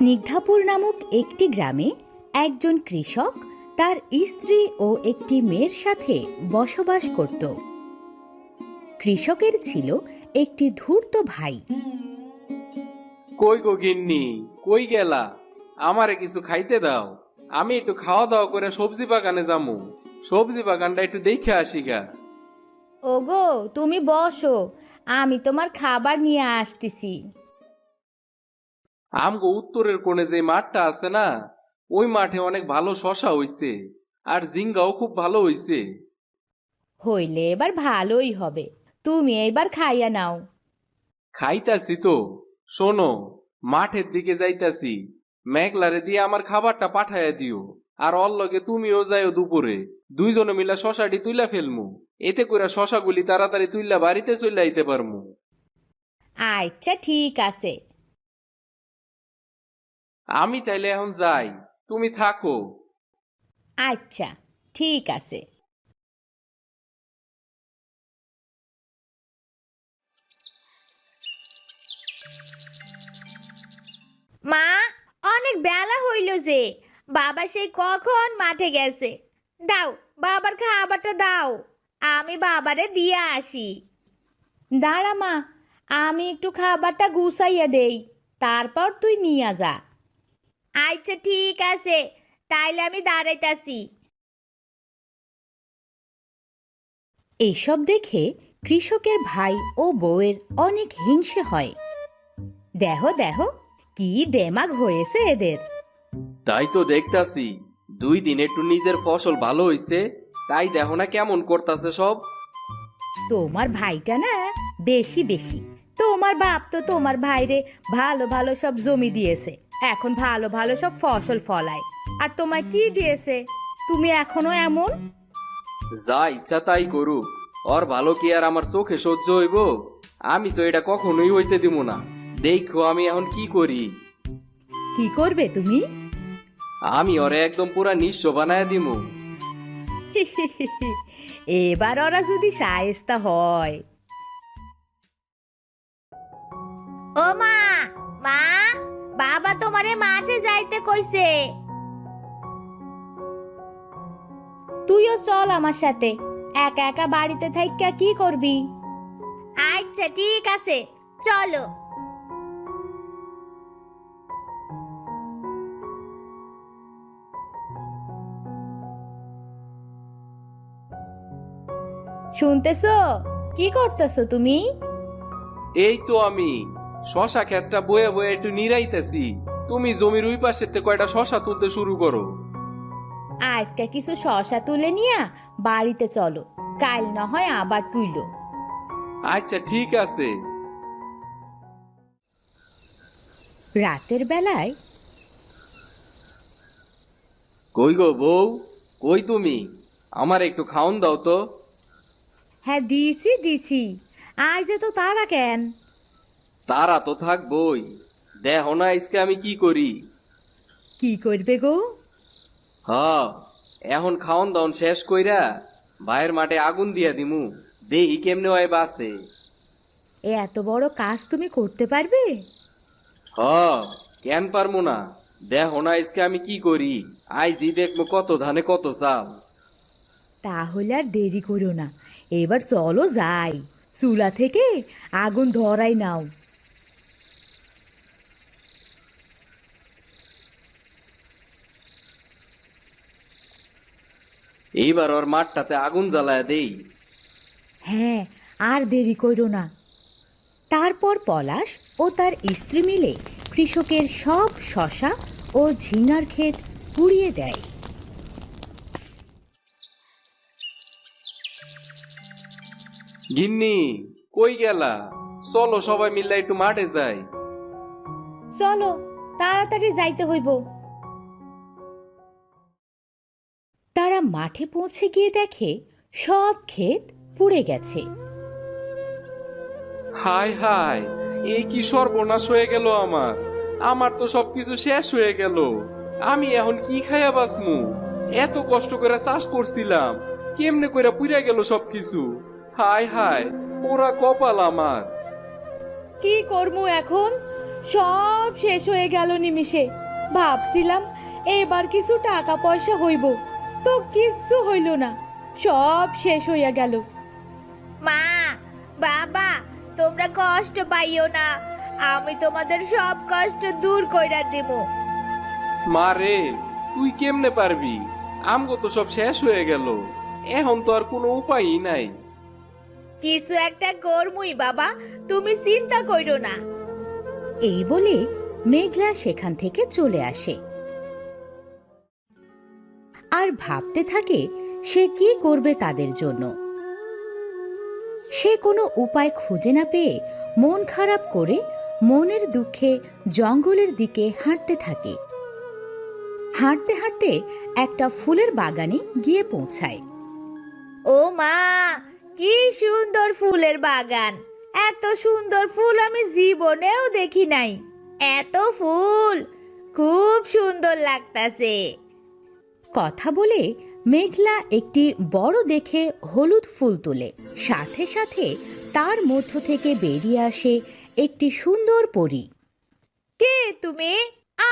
স্নিগ্ধাপুর নামক একটি গ্রামে একজন কৃষক তার স্ত্রী ও একটি মেয়ের সাথে বসবাস করত। কৃষকের ছিল একটি ধূর্ত ভাই। কই গো গিন্নি, কই গেলা? আমারে কিছু খাইতে দাও। আমি একটু খাওয়া দাওয়া করে সবজি বাগানে যামু। সবজি বাগানটা একটু দেখে আসি গা। ওগো, তুমি বসো, আমি তোমার খাবার নিয়ে আসতেছি। আমগো উত্তরের কোণে যে মাঠটা আছে না, ওই মাঠে অনেক ভালো শশা হইছে, আর জিঙ্গাও খুব ভালো হইছে। হইলে এবার ভালোই হবে, তুমি এইবার খাইয়া নাও। খাইতাছি তো। শোনো, মাঠের দিকে যাইতাছি, মেঘলারে দিয়ে আমার খাবারটা পাঠাইয়া দিও। আর অল্লগে তুমিও যাইও দুপুরে, দুইজনে মিলা শশাটি তুইলা ফেলমু। এতে কইরা শশাগুলি তাড়াতাড়ি তুইলা বাড়িতে চলে আইতে পারমু। আচ্ছা, ঠিক আছে। আমি তাইলে এখন যাই, তুমি থাকো। আচ্ছা, ঠিক আছে। মা, অনেক বেলা হইল যে, বাবা সেই কখন মাঠে গেছে। দাও, বাবার খাবারটা দাও, আমি বাবারে দিয়ে আসি। দাঁড়া মা, আমি একটু খাবারটা গুছাইয়া দেই, তারপর তুই নিয়ে যা। আচ্ছা, ঠিক আছে, তাইলে আমি দাঁড়াইতাছি। এইসব দেখে কৃষকের ভাই ও বউয়ের অনেক হিংসে হয়। দেহ দেহ, কি দেমাগ হয়েছে এদের। তাই তো দেখতাছি, 2 দিন একটু নিজের ফসল ভালো হইছে, তাই দেখো না কেমন করতাছে সব। তোমার ভাইটা না বেশি বেশি। তোমার বাপ তো তোমার ভাইরে ভালো ভালো সব জমি দিয়েছে, এখন ভালো ভালো সব ফসল ফলায়। আর তোমায় কি দিয়েছে, তুমি এখনো এমন? যা ইচ্ছা তাই করুক, ওর ভালো কি আর আমার চোখে সহ্য হইব? আমি তো এটা কখনোই হইতে দিব না। দেখো আমি এখন কি করি। কি করবে তুমি? আমি ওরে একদম পুরা নিঃস্ব বানায় দিমু। এবার ওরা যদি শায়েস্তা হয়। ও মা, মা, বাবা তোমারে মাঠে যাইতে কইছে। তুইও চল আমার সাথে, একা একা বাড়িতে থাইকা কি করবি? আচ্ছা, ঠিক আছে, চলো। শুনতেছো? কি করতেছো তুমি? এই তো আমি শশা ক্ষেতটা বয়ে বয়ে একটু নিরাইতেছি। তুমি জমির ওই পাশেতে কয়টা শশা তুলতে শুরু করো। আজকে কিছু শশা তুলে নিয়া বাড়িতে চলো, কাল না হয় আবার তুইলো। আচ্ছা, ঠিক আছে। রাতের বেলায় কই গো বউ, কই তুমি? আমার একটু খাওন দাও তো। হ্যাঁ, দিছি দিছি। আজ তো তারা কেন? তারা তো থাকবই, দেখো না আজকে আমি কি করি। কি করবে গো? হ, এখন খাওন দাওন শেষ কইরা ভাইয়ের মাঠে আগুন দিয়া দিমু, দেহি কেমনে হয় বাসে। এত বড় কাজ তুমি করতে পারবে? হ, কেন পারমু না? দেখো না আজকে আমি কি করি। আইজি দেখবো কত ধানে কত চাল। তাহলে আর দেরি করো না, এবার চলো যাই, চুলা থেকে আগুন ধরাই নাও। এইবার ওর মাঠটাতে আগুন জ্বালায় দেই। হ্যাঁ, আর দেরি করো না। তারপর পলাশ ও তার স্ত্রী মিলে কৃষকের সব শশা ও ঝিঙার ক্ষেত পুড়িয়ে দেয়। গিন্নি, কই গেলা? চলো সবাই মিলে একটু মাঠে যাই। চলো, তাড়াতাড়ি যাইতে হইব। তারা মাঠে পৌঁছে গিয়ে দেখে সব ক্ষেত পুড়ে গেছে। হায় হায়, এই কি সর্বনাশ হয়ে গেল আমার। আমার তো সবকিছু শেষ হয়ে গেল। আমি এখন কি খাইয়া বাঁচমু? এত কষ্ট করে চাষ করছিলাম, কেমনে কইরা পুড়ে গেল সবকিছু। হায় হায়, ওরা কপাল আমার। কি করমু এখন? সব শেষ হয়ে গেল নিমিষে। ভাবছিলাম এবার কিছু টাকা পয়সা হইব, তো কিছু হইল না, সব শেষ হইয়া গেল। মা, বাবা, তোমরা কষ্ট পাইও না, আমি তোমাদের সব কষ্ট দূর কইরা দেব। মা রে, তুই কেমনে পারবি? আমগো তো সব শেষ হয়ে গেল, এখন তো আর কোনো উপায়ই নাই। কিছু একটা করমুই বাবা, তুমি চিন্তা কইরো না। এই বলে মেঘলা সেখান থেকে চলে আসে আর ভাবতে থাকে সে কি করবে তাদের জন্য। সে কোনো উপায় খুঁজে না পেয়ে মন খারাপ করে মনের দুঃখে জঙ্গলের দিকে হাঁটতে থাকে। হাঁটতে হাঁটতে একটা ফুলের বাগানে গিয়ে পৌঁছায়। ও মা, কি সুন্দর ফুলের বাগান! এত সুন্দর ফুল আমি জীবনেও দেখি নাই। এত ফুল, খুব সুন্দর লাগতাছে। কথা বলে মেঘলা একটি বড় দেখে হলুদ ফুল তোলে। সাথে সাথে তার মধ্য থেকে বেরিয়ে আসে একটি সুন্দর পরী। কে তুমি?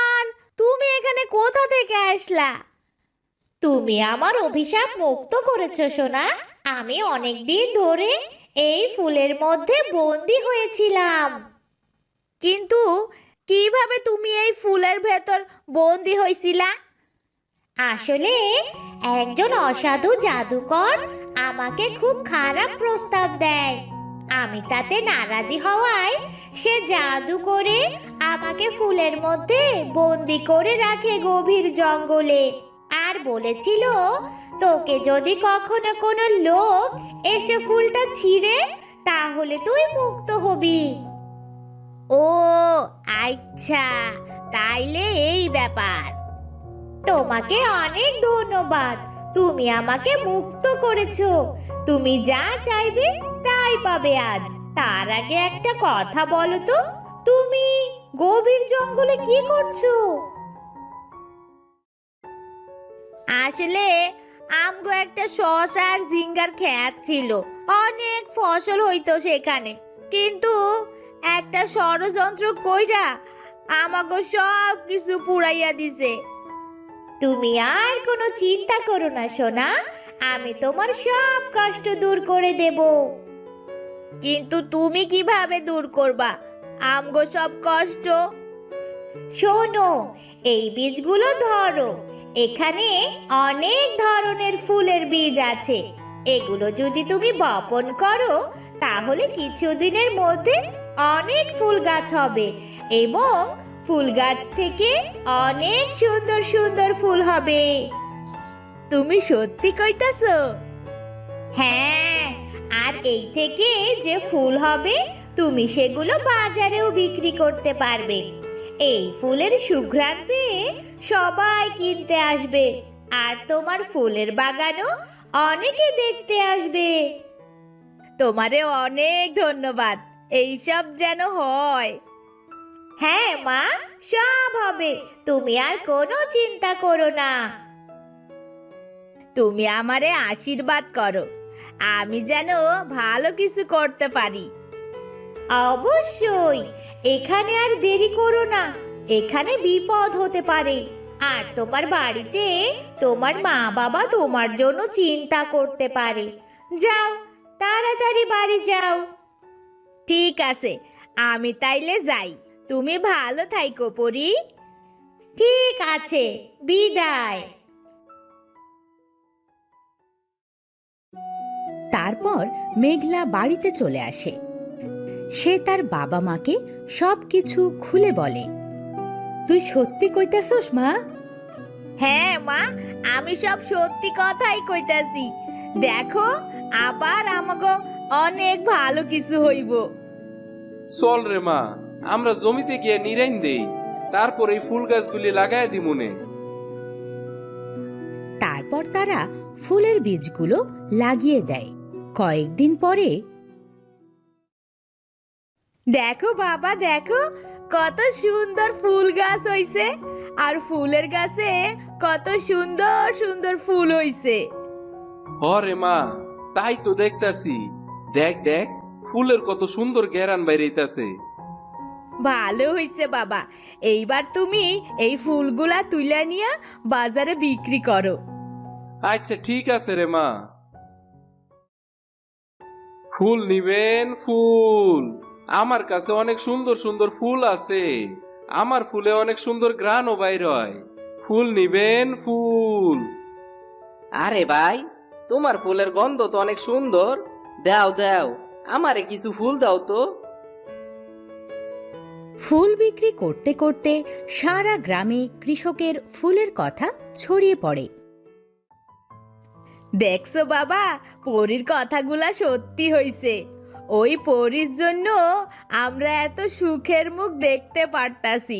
আর তুমি এখানে কোথা থেকে আসলা? তুমি আমার অভিশাপ মুক্ত করেছো সোনা। আমি অনেক দিন ধরে এই ফুলের মধ্যে বন্দি হয়েছিলাম। কিন্তু কিভাবে তুমি এই ফুলের ভেতর বন্দি হয়েছিলা? আসলে একজন অসাধু জাদুকর আমাকে খুব খারাপ প্রস্তাব দেয়। আমি তাতে নারাজি হওয়ায় সে জাদু করে আমাকে ফুলের মধ্যে বন্দি করে রাখে গভীর জঙ্গলে। আর বলেছিল, তোকে যদি কখনো কোনো লোক এসে ফুলটা ছিঁড়ে, তাহলে তুই মুক্ত হবি। ও আচ্ছা, তাইলে এই ব্যাপার। তোমাকে অনেক ধন্যবাদ, তুমি আমাকে মুক্ত করেছো। তুমি যা চাইবে তাই পাবে আজ। তার আগে একটা কথা বলো তো, তুমি গভীর জঙ্গলে কি করছো? আসলে আমগো একটা শসা আর ঝিঙ্গার ক্ষেত ছিল, অনেক ফসল হইতো সেখানে। কিন্তু একটা ষড়যন্ত্র কইরা আমাগো সব কিছু পুড়াইয়া দিছে। তুমি আর কোনো চিন্তা করো না সোনা, আমি তোমার সব কষ্ট দূর করে দেব। কিন্তু তুমি কিভাবে দূর করবা আমগো সব কষ্ট? শোনো, এই বীজগুলো ধরো। এখানে অনেক ধরনের ফুলের বীজ আছে। এগুলো যদি তুমি বপন করো, তাহলে কিছুদিনের মধ্যে অনেক ফুল গাছ হবে এবং ফুল গাছ থেকে অনেক সুন্দর সুন্দর ফুল হবে। তুমি সত্যি কইতাছো? হ্যাঁ, আর এই থেকে যে ফুল হবে, তুমি সেগুলো বাজারেও বিক্রি করতে পারবে। এই ফুলের সুঘ্রাণ পেয়ে সবাই কিনতে আসবে, আর তোমার ফুলের বাগানও অনেকে দেখতে আসবে। তোমারে অনেক ধন্যবাদ, এইসব যেন হয়। হ্যাঁ মা, সব হবে, তুমি আর কোনো চিন্তা করো না। তুমি আমারে আশীর্বাদ করো, আমি যেন ভালো কিছু করতে পারি। অবশ্যই, এখানে আর দেরি করো না, এখানে বিপদ হতে পারে। আর তোমার বাড়িতে তোমার মা বাবা তোমার জন্য চিন্তা করতে পারে। যাও, তাড়াতাড়ি বাড়ি যাও। ঠিক আছে, আমি তাইলে যাই। তুমি ভালো থাইকো পরি। ঠিক আছে, বিদায়। তারপর মেঘলা বাড়িতে চলে আসে। সে তার বাবা মাকে সবকিছু খুলে বলে। তুই সত্যি কইতাছস মা? হ্যাঁ মা, আমি সব সত্যি কথাই কইতাছি। দেখো, আবার আমাগো অনেক ভালো কিছু হইব। চল রে মা, আমরা জমিতে গিয়ে নিরাইন দেই, তারপর এই ফুল গাছগুলি লাগাই দিমুনে। তারপর তারা ফুলের বীজগুলো লাগিয়ে দেয়। কয়েকদিন পরে দেখো বাবা, দেখো কত সুন্দর ফুল গাছ হইছে, আর ফুলের গাছে কত সুন্দর সুন্দর ফুল হইছে। হরে মা, তাই তো দেখতাছি। দেখ দেখ, ফুলের কত সুন্দর ঘেরান বাইরেইতাছে। ভালো হইছে বাবা, এইবার তুমি এই ফুলগুলা তুলে নিয়ে বাজারে বিক্রি করো। আচ্ছা ঠিক আছে রে মা। ফুল নিবেন? ফুল আমার কাছে অনেক সুন্দর সুন্দর ফুল আছে। আমার ফুলে অনেক সুন্দর ঘ্রাণও বাইর হয়। ফুল নিবেন? ফুল। আরে ভাই, তোমার ফুলের গন্ধ তো অনেক সুন্দর। দাও দাও, আমারে কিছু ফুল দাও তো। ফুল বিক্রি করতে করতে সারা গ্রামে কৃষকের ফুলের কথা ছড়িয়ে পড়ে। দেখছো বাবা, পরীর কথাগুলা সত্যি হইছে। ওই পরীর জন্য আমরা এত সুখের মুখ দেখতে পারতাছি।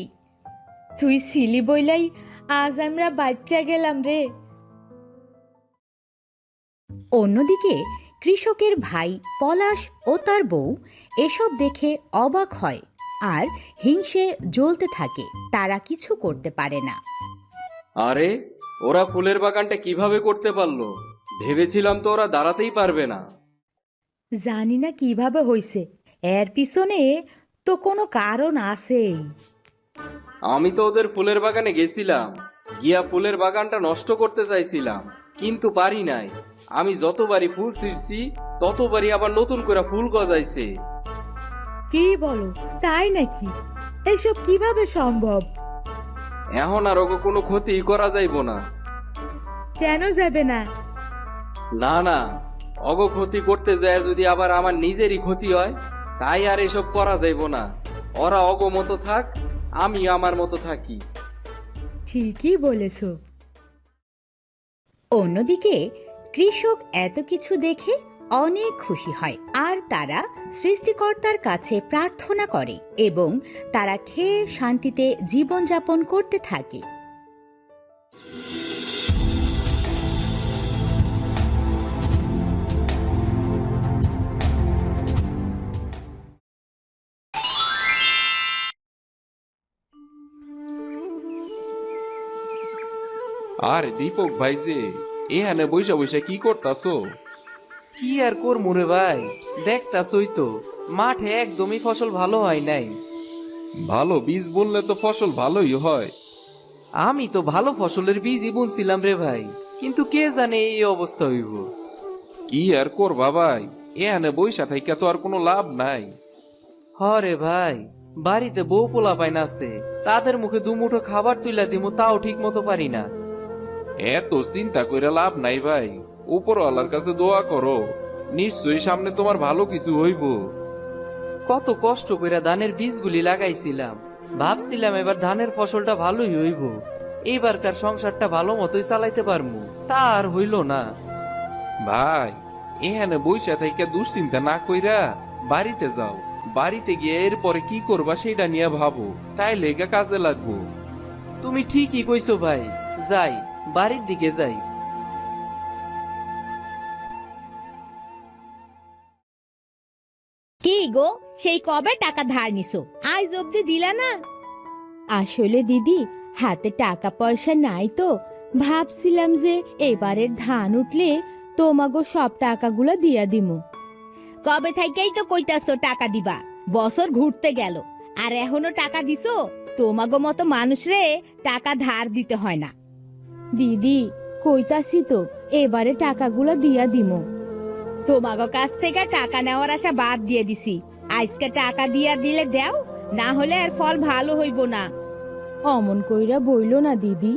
তুই সিলি বইলাই আজ আমরা বাচ্চা গেলাম রে। অন্যদিকে কৃষকের ভাই পলাশ ও তার বউ এসব দেখে অবাক হয় আর হিংসে জ্বলতে থাকে। তারা কিছু করতে পারে না। আরে ওরা ফুলের বাগানটা কিভাবে করতে পারলো? ভেবেছিলাম তো ওরা দাঁড়াতেই পারবে না। জানি না কিভাবে হইছে, এর পিছনে তো কোনো কারণ আছেই। আমি তো ওদের ফুলের বাগানে গেছিলাম, গিয়া ফুলের বাগানটা নষ্ট করতে চাইছিলাম, কিন্তু পারি নাই। আমি যতবারই ফুল ছিঁড়ছি ততবারই আবার নতুন করে ফুল গজাইছে। কি বলো, তাই নাকি? এসব কিভাবে সম্ভব? এখন আর ওকে কোনো ক্ষতি করা যাইব না। কেন যাবে না? না না, অগ ক্ষতি করতে যায় যদি আবার আমার নিজেরই ক্ষতি হয়, তাই আর এসব করা যাইব না। ওরা অগ মতো থাক, আমি আমার মতো থাকি। ঠিকই বলেছো। অন্যদিকে কৃষক এত কিছু দেখে অনেক খুশি হয় আর তারা সৃষ্টিকর্তার কাছে প্রার্থনা করে এবং তারা খেয়ে শান্তিতে জীবনযাপন করতে থাকে। আর দীপক ভাই যে এখানে বৈশা বৈশা কি করতাছো? কি আর করমু রে ভাই, দেখতাছই তো মাঠে একদমই ফসল ভালো হয় নাই। ভালো বীজ বললে তো ফসল ভালোই হয়। আমি তো ভালো ফসলের বীজই বুনছিলাম রে ভাই, কিন্তু কে জানে এই অবস্থা হইব। কি আর করবা ভাই, এখানে বৈশা থাইকা তো আর কোনো লাভ নাই। হরে ভাই, বাড়িতে বউ পোলা পাইন আছে, তাদের মুখে দুমুঠো খাবার তুইলা দিমু তাও ঠিক মতো পারি না। এত চিন্তা কইরা লাভ নাই ভাই, উপরওয়ালার কাছে দোয়া করো, নিশ্চয়ই সামনে তোমার ভালো কিছু হইব। কত কষ্ট কইরা ধানের বীজগুলি লাগাইছিলাম, ভাবছিলাম এবার ধানের ফসলটা ভালোই হইব, এইবারকার সংসারটা ভালো মতোই চালাইতে পারমু, তা আর হইল না। ভাই এখানে বৈশা থাইকা দুশ্চিন্তা না কইরা বাড়িতে যাও। বাড়িতে গিয়ে এরপরে কি করবা সেটা নিয়ে ভাবো, তাই লেগা কাজে লাগবো। তুমি ঠিকই কইছো ভাই, যাই, বাড়ির দিকে যাই। কি গো, সেই কবে টাকা ধার নিছো, আজ অব্দি দিলা না? আসলে দিদি, হাতে টাকা পয়সা নাই তো ভাবছিলাম যে এবারের ধান উঠলে তোমাগো সব টাকাগুলো দিয়া দিমু। কবে থাইকেই তো কইতাছো টাকা দিবা, বছর ঘুরতে গেল আর এখনো টাকা দিছো? তোমাগো মতো মানুষরে টাকা ধার দিতে হয় না। দিদি, কইতাছি তো এবারে টাকাগুলো দিয়া দিমু। তোমাগো কাছ থেকে টাকা নেওয়ার আশা বাদ দিয়ে দিছি। আজকে টাকা দিয়া দিলে দাও, না হলে আর ফল ভালো হইব না। অমন কইরা বইলো না দিদি।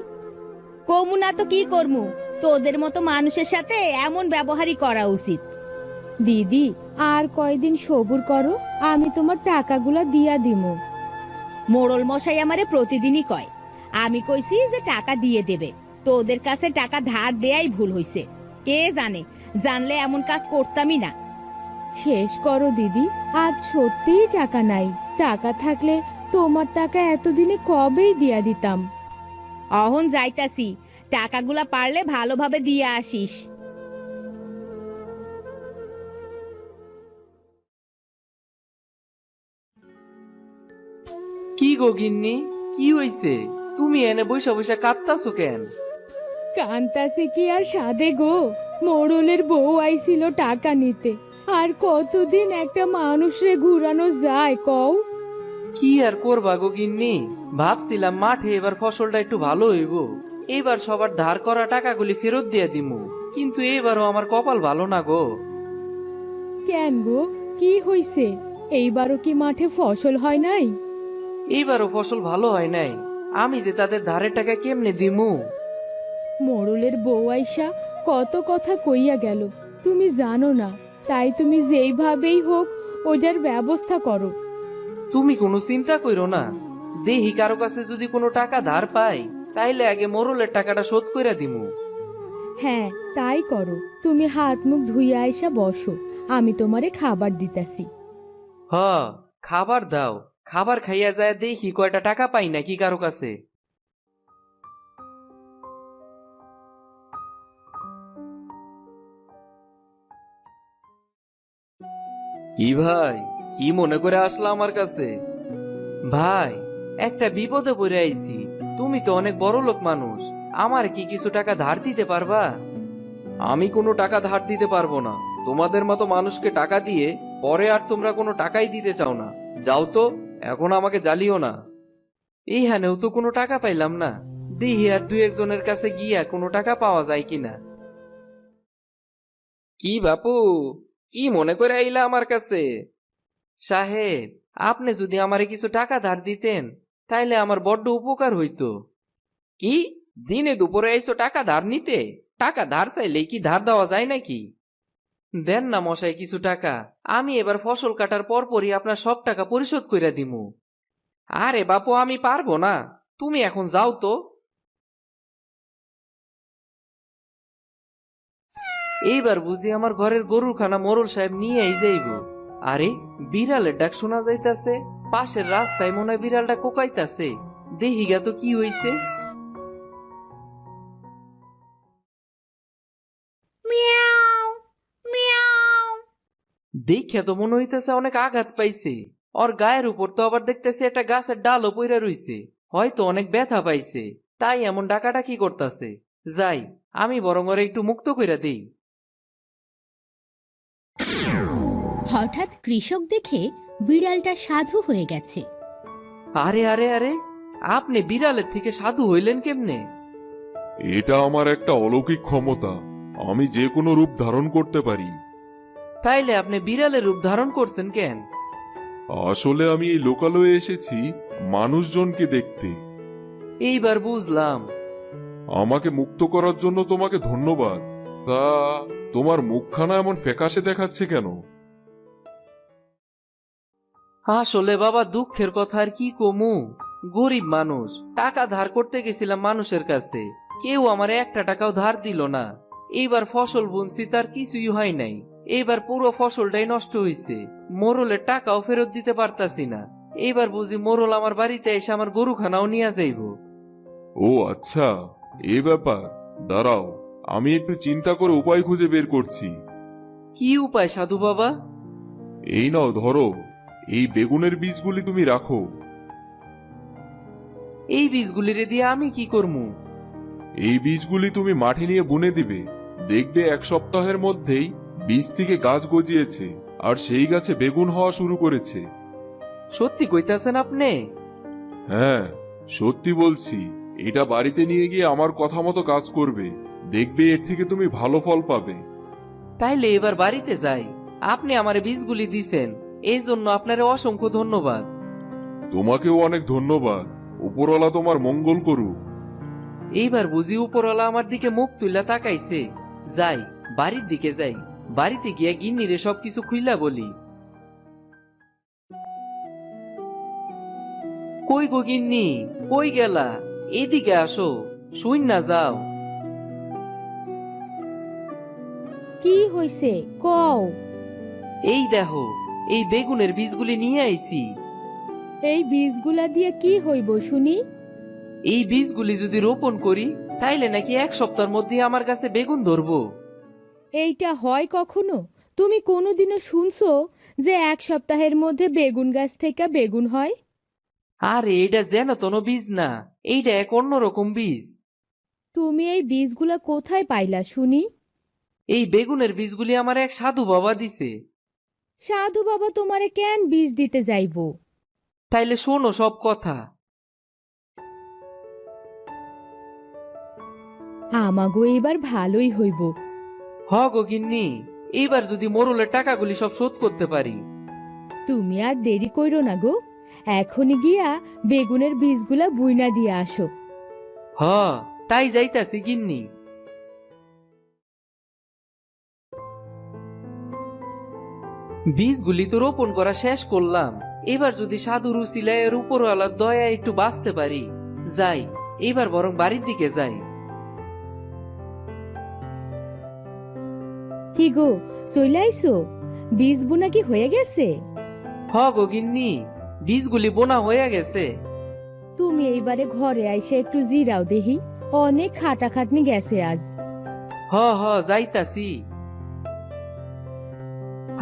কমু না তো কি করমু, তোদের মতো মানুষের সাথে এমন ব্যবহারই করা উচিত। দিদি, আর কয়দিন সবুর করো, আমি তোমার টাকাগুলো দিয়া দিমু। মোড়ল মশাই আমারে প্রতিদিনই কয়, আমি কইছি যে টাকা দিয়ে দেবে, তোদের কাছে টাকা ধার দেয়াই ভুল হইছে। কে জানে, জানলে এমন কাজ করতামই না। শেষ করো দিদি, আজ সত্যিই টাকা নাই। টাকা থাকলে তোমার টাকা এতদিনে কবেই দিয়া দিতাম। অহন যাইতাছি, টাকাগুলা পারলে ভালোভাবে দিয়ে আসিস। কি গো গিন্নি, কি হইছে? তুমি এনে বৈশা বৈশা কাঁদতাছো কেন? কান্তাসে কি আর সাধে গো, মোড়লের বউ আইছিল টাকা নিতে। আর কতদিন একটা মানুষরে ঘুরানো যায় কও? কি আর করবা গো গিন্নি, ভাবছিলাম মাঠে এবার ফসলটা একটু ভালো হইব, এবার সবার ধার করা টাকাগুলি ফেরত দিয়ে দিমু, কিন্তু এবারও আমার কপাল ভালো না গো। কেন গো, কি হইছে? এইবারও কি মাঠে ফসল হয় নাই? এইবারও ফসল ভালো হয় নাই, আমি যে তাদের ধারের টাকা কেমনে দিমু? মোড়লের বউ আইসা কত কথা কইয়া গেল, তুমি জানো না, তাই তুমি যেইভাবেই হোক ওইটার ব্যবস্থা করো। তুমি কোনো চিন্তা কইরো না, দেহি কারো কাছে যদি কোনো টাকা ধার পাই তাইলে আগে মোরলের টাকাটা শোধ কইরা দিমু। হ্যাঁ, তাই করো। তুমি হাত মুখ ধুইয়া আইসা বসো, আমি তোমারে খাবার দিতাছি। হ, খাবার দাও, খাবার খাইয়া যায় দেখি কয়টা টাকা পাই নাকি কারো কাছে। কি ভাই, কি মনে করে আসলা আমার কাছে? ভাই, একটা বিপদে পড়ে আইছি, তুমি তো অনেক বড় লোক মানুষ, আমার কি কিছু টাকা ধার দিতে পারবা? আমি কোনো টাকা ধার দিতে পারবো না। তোমাদের মতো মানুষকে টাকা দিয়ে পরে আর তোমরা কোনো টাকাই দিতে চাও না। যাও তো, এখন আমাকে জ্বালিও না। এইখানেও তো কোনো টাকা পাইলাম না, দেখি আর দুই একজনের কাছে গিয়া কোনো টাকা পাওয়া যায় কিনা। কি বাপু, কি মনে করে আইলা আমার কাছে? সাহেব, আপনি যদি আমারে কিছু টাকা ধার দিতেন তাইলে আমার বড্ড উপকার হইতো। কি, দিনে দুপুরে আইসো টাকা ধার নিতে? টাকা ধার চাইলে কি ধার দেওয়া যায় নাকি? দেন না মশাই কিছু টাকা, আমি এবার ফসল কাটার পরপরই আপনার সব টাকা পরিশোধ কইরা দিমু। আরে বাপু, আমি পারবো না, তুমি এখন যাও তো। এইবার বুঝি আমার ঘরের গরুর খানা মোরল সাহেব নিয়েই যাইব। আরে, বিড়ালের ডাক শোনা যাইতাছে, পাশের রাস্তায় মনে হয় বিড়ালটা কোকাইতাছে, দেখি গা তো কি হইছে। মিয়াও মিয়াও। দেখে তো মনে হইতেছে অনেক আঘাত পাইছে, ওর গায়ের উপর তো আবার দেখতেছে একটা গাছের ডালও পইরা রইছে, হয়তো অনেক ব্যথা পাইছে, তাই এমন ডাকাডাকি করতেছে। যাই, আমি বরং ওরে একটু মুক্ত কইরা দেই। হঠাৎ কৃষক দেখে বিড়ালটা সাধু হয়ে গেছে। আরে আরে আরে, আপনি বিড়ালের থেকে সাধু হইলেন কেমনে? এটা আমার একটা অলৌকিক ক্ষমতা, আমি যে কোনো রূপ ধারণ করতে পারি। তাইলে আপনি বিড়ালের রূপ ধারণ করছেন কেন? আসলে আমি এই লোকালয়ে এসেছি মানুষজনকে দেখতে। এইবার বুঝলাম। আমাকে মুক্ত করার জন্য তোমাকে ধন্যবাদ। তা তোমার মুখখানা এমন ফ্যাকাশে দেখাচ্ছে কেন? আসলে বাবা, দুঃখের কথা আর কি কমু, গরিব মানুষ, টাকা ধার করতে গেছিলাম মানুষের কাছে, কেউ আমার একটা টাকাও ধার দিল না। এইবার ফসল বুনছি, তার কিছুই হয় নাই, এইবার পুরো ফসলটাই নষ্ট হইছে, মোরলের টাকাও ফেরত দিতে পারতাছি না। এইবার বুঝি মোরল আমার বাড়িতে এসে আমার গরুখানাও নিয়ে যাইব। ও আচ্ছা, এ ব্যাপার। দাঁড়াও, আমি একটু চিন্তা করে উপায় খুঁজে বের করছি। কি উপায় সাধু বাবা? এই নাও ধরো, এই বেগুনের বীজগুলি তুমি রাখো। এই বীজগুলিরে দিয়ে আমি কি করমু? এই বীজগুলি তুমি মাঠে নিয়ে বুনে দিবে, দেখবে 1 সপ্তাহের মধ্যেই বীজ থেকে গাছ গজিয়েছে আর সেই গাছে বেগুন হওয়া শুরু করেছে। সত্যি কইতাছেন আপনি? হ্যাঁ, সত্যি বলছি। এটা বাড়িতে নিয়ে গিয়ে আমার কথা মতো কাজ করবে, দেখবে এর থেকে তুমি ভালো ফল পাবে। তাইলে এবার বাড়িতে যাই, আপনি আমার বীজগুলি দিছেন, এই জন্য আপনার অসংখ্য ধন্যবাদ। তোমাকেও অনেক ধন্যবাদ। উপরওয়ালা তোমার মঙ্গল করুক। এইবার বুঝি উপরওয়ালা আমার দিকে মুখ তুইলা তাকাইছে। যাই, বাড়ির দিকে যাই, বাড়িতে গিয়া গিন্নিরে সবকিছু খুইলা বলি। কই গো গিন্নি, কই গেলা? এদিকে আসো, শুন না যাও। কি হইছে কও? এই দেখো, এই বেগুনের বীজগুলি নিয়ে আইছি। এই বীজগুলা দিয়ে কি হইব শুনি? এই বীজগুলি যদি রোপণ করি তাইলে নাকি 1 সপ্তাহের মধ্যে আমার কাছে বেগুন ধরবো। এইটা হয় কখনো? তুমি কোনোদিনও শুনছো যে 1 সপ্তাহের মধ্যে বেগুন গাছ থেকে বেগুন হয়? আরে এটা যেন তোনো বীজ না, এইটা এক অন্যরকম বীজ। তুমি এই বীজগুলা কোথায় পাইলা শুনি? এই বেগুনের বীজগুলি আমার এক সাধু বাবা দিছে। সাধু বাবা তোমারে কেন বীজ দিতে যাইব? তাইলে শোনো সব কথা। আমাগো এবার ভালোই হইব। হ গো গিন্নি, এইবার যদি মোরলের টাকাগুলি সব শোধ করতে পারি। তুমি আর দেরি কইরো না গো, এখনই গিয়া বেগুনের বীজগুলা বুইনা দিয়ে আসো। হ, তাই যাইতাছি গিন্নি। বীজগুলি তো রোপণ করা শেষ করলাম, এবার যদি সাধুর উসিলায়ের উপরওয়ালার দয়া একটু বাঁচতে পারি। যাই, এবার বরং বাড়ির দিকে যাই। কি গো, চলে আইসো? বীজ বুনা কি হয়ে গেছে? হ গো গিন্নি, বীজগুলি বোনা হয়ে গেছে। তুমি এইবারে ঘরে আইসে একটু জিরাও দেহি, অনেক খাটাখাটনি গেছে আজ। হ হ, যাইতাছি।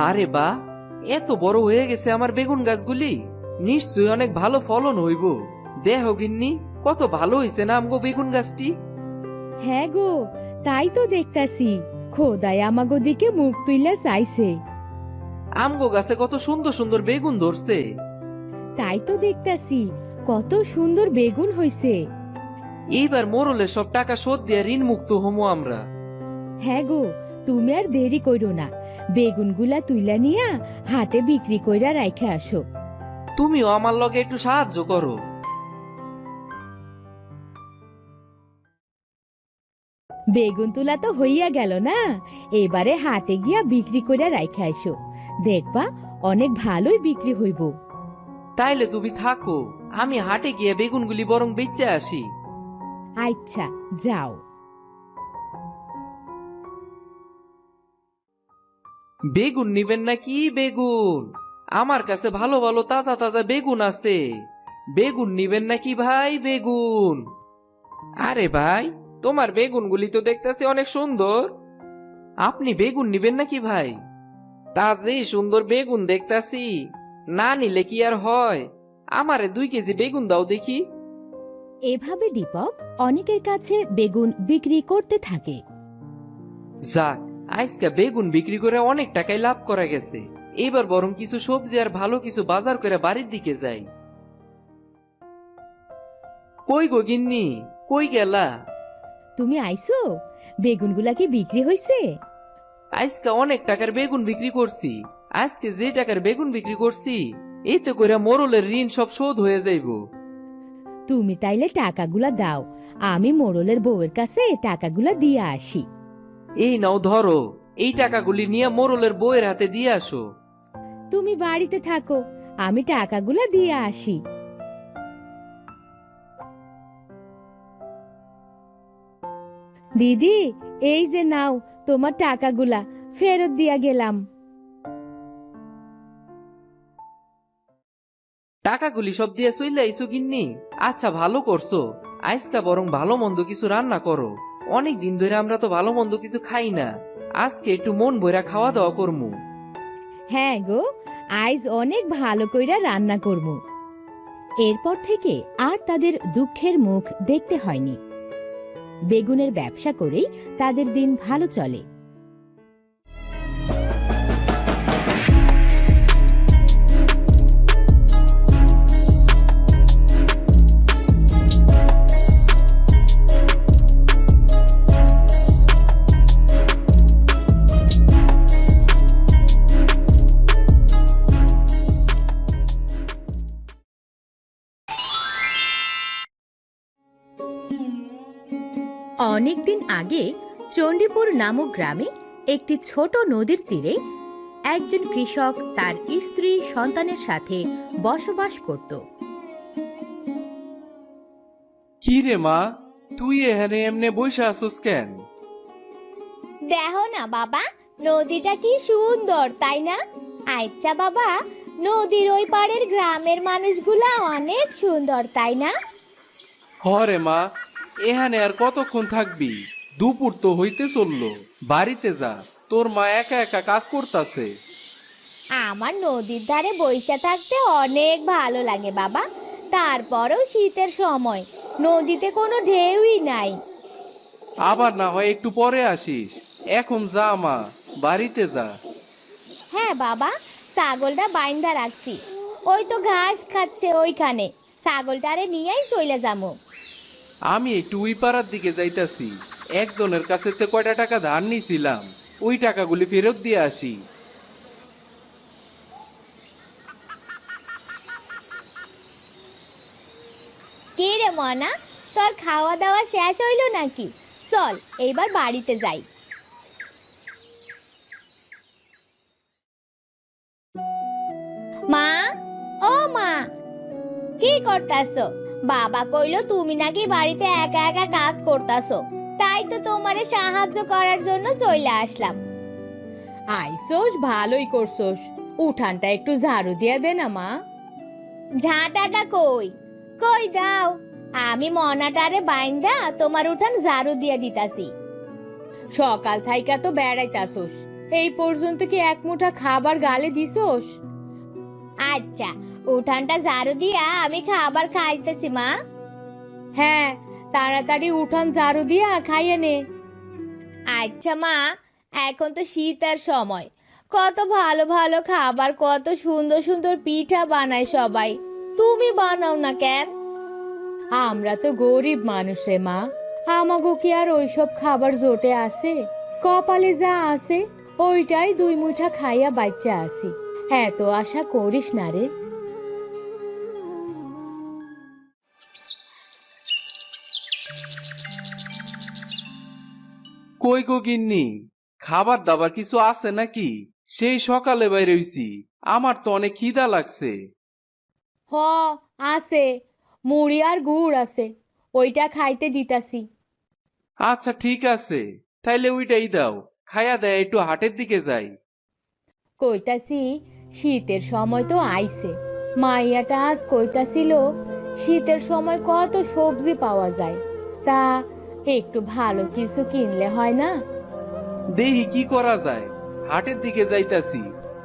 আরে বা, এত বড় হয়ে গেছে আমার বেগুন গাছগুলি, নিশ্চয়ই অনেক ভালো ফলন হইব। দেহ গিন্নি, কত ভালো হইছে না আমগো বেগুন গাছটি। হ্যাঁ গো, তাই তো দেখতাছি, খোদাই আমাগো দিকে মুখ তুইলা চাইছে। আমগো গাছে কত সুন্দর সুন্দর বেগুন ধরছে। তাই তো দেখতাছি, কত সুন্দর বেগুন হইছে। এইবার মোরলের সব টাকা শোধ দিয়ে ঋণ মুক্ত হমো আমরা। হ্যাঁ গো, তুমি আর দেরি কইরো না, বেগুনগুলা তুইলা নিয়া হাটে বিক্রি কইরা রাইখে আসো। তুমিও আমার লগে একটু সাহায্য করো। বেগুন তুলা তো হইয়া গেল না, এবারে হাটে গিয়া বিক্রি কইরা রাইখে আসো, দেখবা অনেক ভালোই বিক্রি হইব। তাইলে তুমি থাকো, আমি হাটে গিয়ে বেগুনগুলি বরং বেচে আসি। আচ্ছা, যাও। বেগুন নিবেন নাকি? বেগুন আমার কাছে ভালো ভালো তাজা তাজা বেগুন আছে। বেগুন নিবেন নাকি ভাই? বেগুন। আরে ভাই, তোমার বেগুনগুলি তো দেখতেছি অনেক সুন্দর। আপনি বেগুন নিবেন নাকি ভাই? তা যে সুন্দর বেগুন দেখতাছি, না নিলে কি আর হয়? আমারে 2 কেজি বেগুন দাও দেখি। এভাবে দীপক অনেকের কাছে বেগুন বিক্রি করতে থাকে। যাক, আজকে বেগুন বিক্রি করে অনেক টাকাই লাভ করা গেছে। এবার বরং কিছু সবজি আর ভালো কিছু বাজার করে বাড়ির দিকে যাই। কই গো গিন্নি, কই গেলা? তুমি আইসো? বেগুনগুলা কি বিক্রি হইছে? আজকে অনেক টাকার বেগুন বিক্রি করছি। আজকে যে টাকার বেগুন বিক্রি করছি, এতে করে মোরলের ঋণ সব শোধ হয়ে যাইব। তুমি তাইলে টাকাগুলা দাও, আমি মোড়লের বউয়ের কাছে টাকাগুলা দিয়ে আসি। এই নাও ধরো, এই টাকাগুলি নিয়ে মোরলের বউয়ের হাতে দিয়ে আসো। তুমি বাড়িতে থাকো, আমি টাকাগুলা দিয়ে আসি। দিদি, এই যে নাও তোমার টাকাগুলা, ফেরত দিয়া গেলাম। টাকাগুলি সব দিয়ে চলে আইসো গিন্নি? আচ্ছা, ভালো করছো। আজকা বরং ভালো মন্দ কিছু রান্না করো। অনেক দিন ধরে আমরা তো ভালো মন্দ কিছু খাই না, আজকে একটু মন ভইরা খাওয়া দাওয়া করমু। হ্যাঁ গো, আইজ অনেক ভালো কইরা রান্না করবো। এরপর থেকে আর তাদের দুঃখের মুখ দেখতে হয়নি। বেগুনের ব্যবসা করেই তাদের দিন ভালো চলে। অনেকদিন আগে চণ্ডীপুর নামক গ্রামে একটি ছোট নদীর তীরে একজন কৃষক তার স্ত্রী সন্তানের সাথে বসবাস করত। কি রে মা, তুই এখানে এমনে বসে আসুস কেন? দেখো না বাবা, নদীটা কি সুন্দর, তাই না? আচ্ছা বাবা, নদীর ওই পাড়ের গ্রামের মানুষগুলা অনেক সুন্দর, তাই না? হরে মা, এখানে আর কতক্ষণ থাকবি? দুপুর তো হইতে চললো, বাড়িতে যা, তোর মা একা একা কাজ করতাছে। আমার নদীর ধারে বইসা থাকতে অনেক ভালো লাগে বাবা। তারপরেও শীতের সময়, নদীতে কোনো ঢেউই নাই। আবার না হয় একটু পরে আসিস। এখন যা মা, বাড়িতে যা। হ্যাঁ বাবা, ছাগলটা বাইন্ধা রাখছি, ওই তো ঘাস খাচ্ছে ওইখানে, ছাগলটারে নিয়েই চলে যাবো। আমি একটু ওই পাড়ার দিকে যাইতাছি, একজনের কাছে তো কয়টা টাকা ধার নিছিলাম, ওই টাকাগুলি ফেরত দিয়ে আসি। কে রে মনা, তোর খাওয়া দাওয়া শেষ হইল নাকি? চল এইবার বাড়িতে যাই। মা, ও মা, কি করতাছো? বাবা কইলো তুমি নাকি বাড়িতে একা একা কাজ করতাছো, তাই তো তোমারে সাহায্য করার জন্য চলে আসলাম। আইসোস, ভালোই করছোস। উঠানটা একটু ঝাড়ু দিয়ে দে না মা। ঝাঁটাটা কই? কই দাও, আমি মনাটারে বাইন্দা তোমার উঠান ঝাড়ু দিয়ে দিতাছি। সকাল থাইকা তো বেড়াইতাছোস, এই পর্যন্ত কি এক মুঠা খাবার গালে দিছোস? আচ্ছা, উঠানটা ঝাড়ু দিয়া আমি খাবার খাইতেছি মা। হ্যাঁ, তাড়াতাড়ি উঠান ঝাড়ু দিয়া খাইয়ে নে। আচ্ছা মা, এখন তো শীতের সময়, কত ভালো ভালো খাবার, কত সুন্দর সুন্দর পিঠা বানায় সবাই, তুমি বানাও না কেন? আমরা তো গরিব মানুষ রে মা, আমাগো কি আর ওইসব খাবার জোটে আছে? কপালে যা আছে ওইটাই দুই মুঠা খাইয়া বাচ্চা আসি। এত আশা করিস না রে। কই গো গিন্নি, খাবার দাবার কিছু আছে নাকি? সেই সকালে বাইরে হইছি, আমার তো অনেক খিদা লাগছে। হ, আছে, মুড়ি আর গুড় আছে, ওইটা খাইতে দিতাছি। আচ্ছা ঠিক আছে, তাইলে ওইটাই দাও, খায়া দেয় একটু হাটের দিকে যাই। কইতাছি, শীতের সময় তো আইছে, মাইয়াটা আজ কইতাছিল শীতের সময় কত সবজি পাওয়া যায়, তা একটু ভালো কিছু কিনলে হয় না? দেহি কি করা যায়, হাটের দিকে যাইতাছি,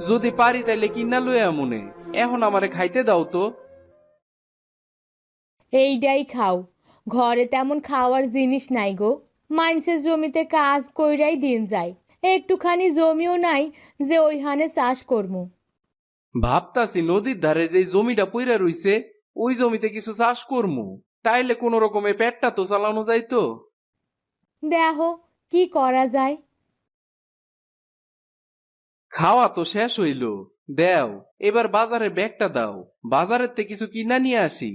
যদি পারি তাইলে কিনা লইয়া মনে। এখন আমারে খাইতে দাও তো। এইটাই খাও, ঘরে তেমন খাওয়ার জিনিস নাই গো, মানুষের জমিতে কাজ কইরাই দিন যায়, একটুখানি জমিও নাই যে ওইখানে চাষ করমু। ভাবতাছি নদীর ধারে যে জমিটা পইরা রইছে, ওই জমিতে কিছু চাষ করমু, তাইলে কোন রকমে পেটটা তো চালানো যাইতো। দেখো কি করা যায়। খাওয়া তো শেষ হইল, দেও এবার বাজারে ব্যাগটা দাও, বাজারের থেকে কিছু কিনা নিয়ে আসি।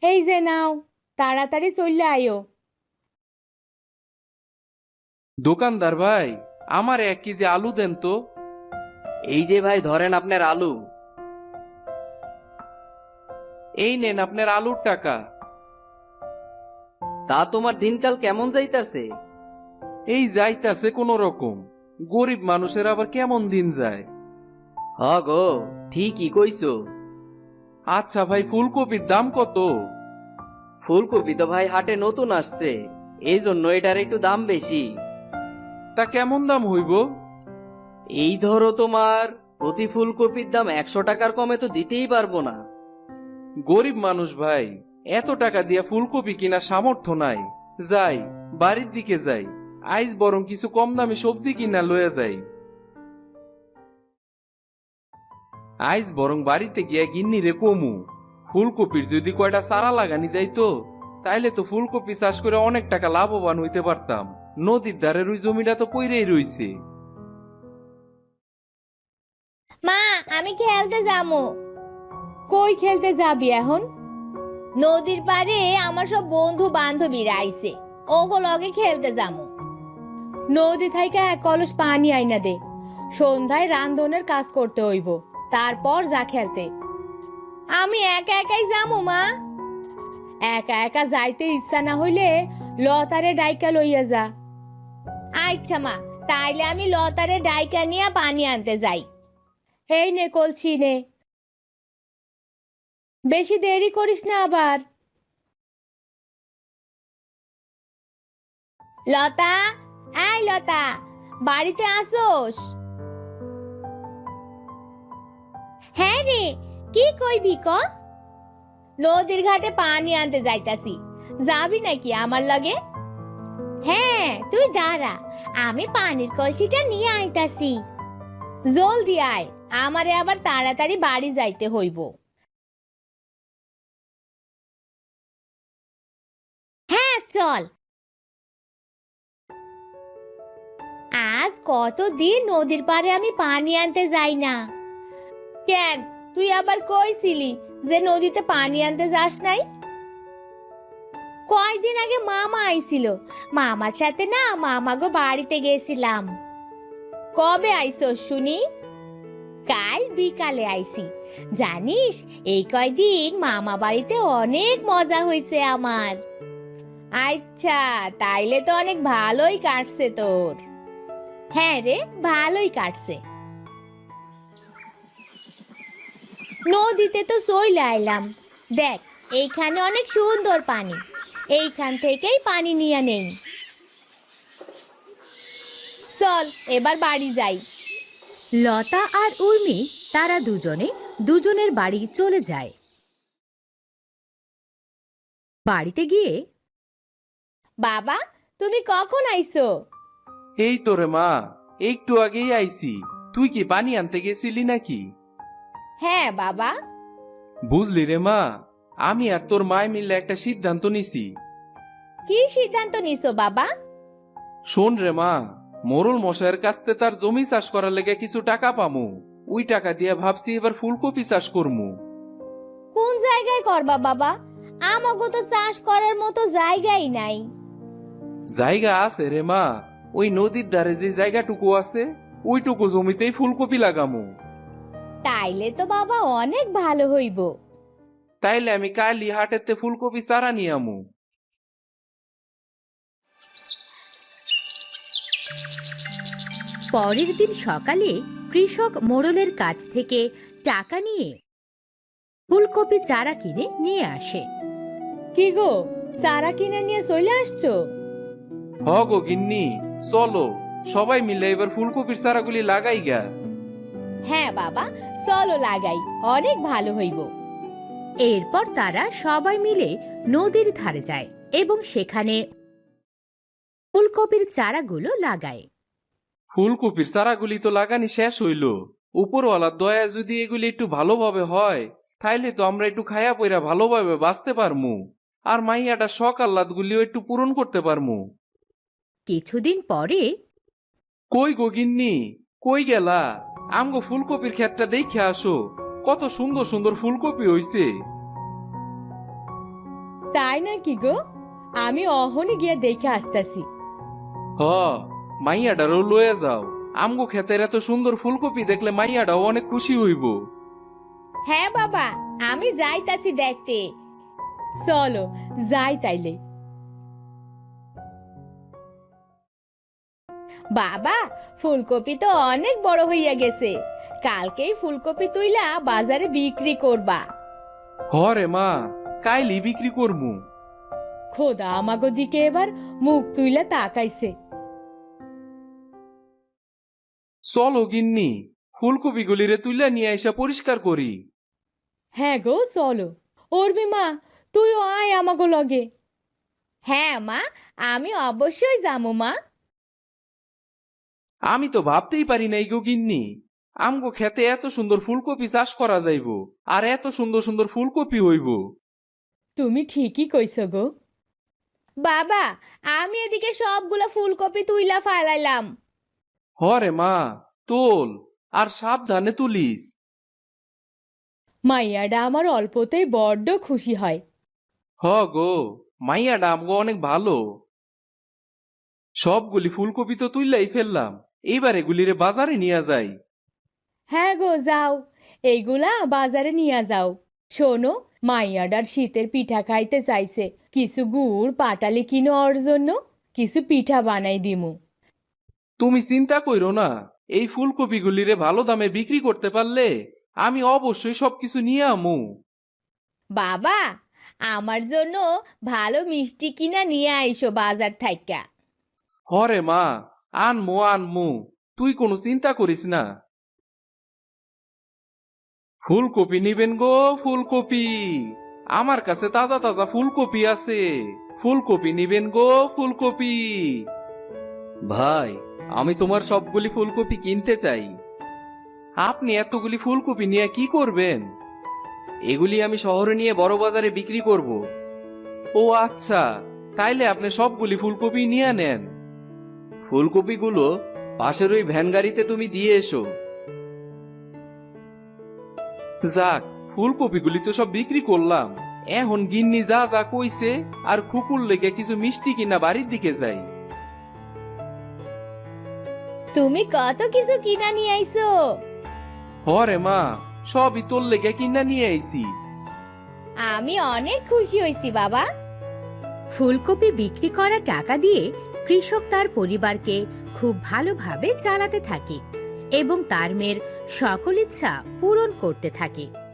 এই যে নাও, তাড়াতাড়ি চললে আয়ো। দোকানদার ভাই, আমার 1 কেজি আলু দেন তো। এই যে ভাই ধরেন আপনার আলু। এই নেন আপনার আলুর টাকা। তা তোমার দিনকাল কেমন যাইতাছে? এই যাইতাছে কোন রকম, গরিব মানুষের আবার কেমন দিন যায়। হ গো, ঠিকই কইছো। আচ্ছা ভাই, ফুলকপির দাম কত? ফুলকপি তো ভাই হাটে নতুন আসছে, এই জন্য এটার একটু দাম বেশি। তা কেমন দাম হইব? এই ধরো তোমার প্রতি ফুলকপির দাম 100 টাকার কমে তো দিতেই পারবো না। গরিব মানুষ ভাই, এত টাকা দিয়া ফুলকপি কিনা সামর্থ্য নাই। যাই, বাড়ির দিকে যাই, আইজ বরং কিছু কম দামে সবজি কিনা লয়ে যাই। আইজ বরং বাড়িতে গিয়া গিন্নিরে কমু, ফুলকপির যদি কয়টা চারা লাগানি যাইতো, তাইলে তো ফুলকপি চাষ করে অনেক টাকা লাভবান হইতে পারতাম। নদীর ধারের ওই জমিটা তো পইরেই রইছে। মা, আমি খেলতে যাবো। কই খেলতে যাবি এখন? নদীর পাড়ে আমার সব বন্ধু বান্ধবীরা আইছে, ওগো লগে খেলতে যাবো। নদী থাইকা এক কলস পানি আইনা দে, সন্ধ্যায় রান্ধনের কাজ করতে হইব, তারপর যা খেলতে। আমি একা একাই যাবো মা। একা একা যাইতে ইচ্ছা না হইলে লতারে ডাইকা লইয়া যা। আচ্ছা মা, তাইলে আমি লতারে ডাইকা নিয়ে পানি আনতে যাই। এই নে কলছি নে, বেশি দেরি করিস না আবার। লতা, এই লতা, বাড়িতে আসোস? হ্যাঁ রে, কি কইবি ক? নদীর ঘাটে পানি আনতে যাইতাছি, যাবি নাকি আমার লগে? হ্যাঁ তুই দাঁড়া, আমি পানির কলসিটা নিয়ে আইতাছি। জলদি আয়, আমারে আবার তাড়াতাড়ি বাড়ি যাইতে হইব। হ্যাঁ চল। আজ কতদিন নদীর পাড়ে আমি পানি আনতে যাই না। কেন, তুই আবার কইছিলি যে নদীতে পানি আনতে যাস নাই? কয়দিন আগে মামা আইছিল, মামার সাথে না মামাগো বাড়িতে গেছিলাম। কবে আইছস শুনি? কাল বিকালে আইছি। জানিস এই কয়দিন মামা বাড়িতে অনেক মজা হয়েছে আমার। আচ্ছা, তাইলে তো অনেক ভালোই কাটছে তোর। হ্যাঁ রে, ভালোই কাটছে। নদীতে তো চলে আইলাম। দেখ, এইখানে অনেক সুন্দর পানি, এইখান থেকেই পানি নিয়ে নেই। চল এবার বাড়ি যাই। লতা আর উর্মি তারা দুজনে দুজনের বাড়ি চলে যায়। বাড়িতে গিয়ে বাবা, তুমি কখন আইছো? এই তো রে মা, একটু আগেই আইছি। তুই কি পানি আনতে গেছিলি নাকি? হ্যাঁ বাবা। বুঝলি রে মা, আমি আর তোর মায় মিলে একটা সিদ্ধান্ত নিছি। কি সিদ্ধান্ত নিছো বাবা? শোন রে মা, মোরল মশাইয়ের কাছ থেকে তার জমি চাষ করার লেগে কিছু টাকা পামু। ওই টাকা দিয়ে ভাবছি এবার ফুলকপি চাষ করমু। কোন জায়গায় করবা বাবা? আমাগো তো চাষ করার মতো জায়গাই নাই। জায়গা আছে রে মা, ওই নদীর ধারে যে জায়গাটুকু আছে ওইটুকু জমিতেই ফুলকপি লাগামু। তাইলে তো বাবা অনেক ভালো হইব। তাইলে আমি কালি হাটেতে ফুলকপি চারা নিয়ে আমু। পরের দিন সকালে কৃষক মোড়লের কাছ থেকে টাকা নিয়ে ফুলকপি চারা কিনে নিয়ে আসে। কি গো, চারা কিনে নিয়ে চলে আসছো? হ গো গিন্নি, চলো সবাই মিলে এবার ফুলকপির চারাগুলি লাগাই গা। হ্যাঁ বাবা, চলো লাগাই, অনেক ভালো হইব। এরপর তারা সবাই মিলে নদীর ধারে যায় এবং সেখানে ফুলকপির চারাগুলো লাগায়। ফুলকপির চারাগুলি তো লাগানি শেষ হইল। উপরওয়ালার দয়া যদি এগুলি একটু ভালোভাবে হয়, তাইলে তো আমরা একটু খায়া পইরা ভালোভাবে বাঁচতে পারমু, আর মাইয়াটা শখ আহ্লাদ গুলিও একটু পূরণ করতে পারমু। কিছুদিন পরে কই গো গিন্নি, কই গেলা? আমগো ফুলকপির ক্ষেতটা দেখে আসো, কত সুন্দর সুন্দর ফুলকপি হইছে। তাই নাকি গো? আমি অহনি গিয়া দেখে আসতাছি। হ, মাইয়াটারও লয়ে যাও। আমগো ক্ষেতের এত সুন্দর ফুলকপি দেখলে মাইয়াটাও অনেক খুশি হইব। হ্যাঁ বাবা, আমি যাইতাছি দেখতে। চলো যাই তাইলে। বাবা, ফুলকপি তো অনেক বড় হইয়া গেছে। কালকেই ফুলকপি তুইলা বাজারে বিক্রি করবা। হরে মা, কাইলি বিক্রি করমু। খোদা আমাগো দিকে এবার মুখ তুইলা তাকাইছে। চলো গিন্নি, ফুলকপি গুলিরে তুইলা নিয়ে আইসা পরিষ্কার করি। হ্যাঁ গো চলো। উর্মি মা, তুইও আয় আমাগো লগে। হ্যাঁ মা, আমি অবশ্যই যাবো মা। আমি তো ভাবতেই পারি নাই গো গিন্নি, আমগো খেতে এত সুন্দর ফুলকপি চাষ করা যাইব, আর এত সুন্দর সুন্দর ফুলকপি হইব। তুমি ঠিকই কইছো গো। বাবা, আমি এদিকে সবগুলা ফুলকপি তুইলা ফালাইলাম। হরে মা, তোল, আর সাবধানে তুলিস। মাইয়াডা আমার অল্পতেই বড্ড খুশি হয়। হ গো, মাইয়াটা আমগো অনেক ভালো। সবগুলি ফুলকপি তো তুললাই ফেললাম, এইবার এগুলিরে বাজারে নিয়ে যাই। হ্যাঁ গো যাও, এইগুলা বাজারে নিয়ে যাও। শোনো, মাইয়াডার শীতের পিঠা খাইতে চাইছে। কিছু গুড় পাটালি কিনো ওর জন্য, কিছু পিঠা বানাই দিমু। তুমি চিন্তা কইরো না, এই ফুলকপি গুলিরে ভালো দামে বিক্রি করতে পারলে আমি অবশ্যই সবকিছু নিয়ে আমু। বাবা, আমার জন্য ভালো মিষ্টি কিনা নিয়ে আইসো বাজার থাইকা। হরে মা, আনমু আনমু, তুই কোনো চিন্তা করিস না। ফুলকপি নিবেন গো ফুলকপি, আমার কাছে তাজা তাজা ফুলকপি আছে। ফুলকপি নিবেন গো, ফুলকপি। ভাই, আমি তোমার সবগুলি ফুলকপি কিনতে চাই। আপনি এতগুলি ফুলকপি নিয়ে কি করবেন? এগুলি আমি শহরে নিয়ে বড় বাজারে বিক্রি করব। ও আচ্ছা, তাইলে আপনি সবগুলি ফুলকপি নিয়ে নেন। ফুলকপিগুলো পাশের ওই ভ্যান গাড়িতে তুমি দিয়ে এসো। যাক, ফুলকপিগুলি তো সব বিক্রি করলাম। এখন গিন্নি যা যা কইছে, আর খুকুর লেগে কিছু মিষ্টি কিনা বাড়ির দিকে যাই। তুমি কত কিছু কিনা নিয়ে আইছো। হরে মা, সবই তোর লেগে কিনা নিয়ে আইছি। আমি অনেক খুশি হইছি বাবা। ফুলকপি বিক্রি করা টাকা দিয়ে কৃষক তার পরিবারকে খুব ভালোভাবে চালাতে থাকে এবং তার মেয়ের সকল ইচ্ছা পূরণ করতে থাকে।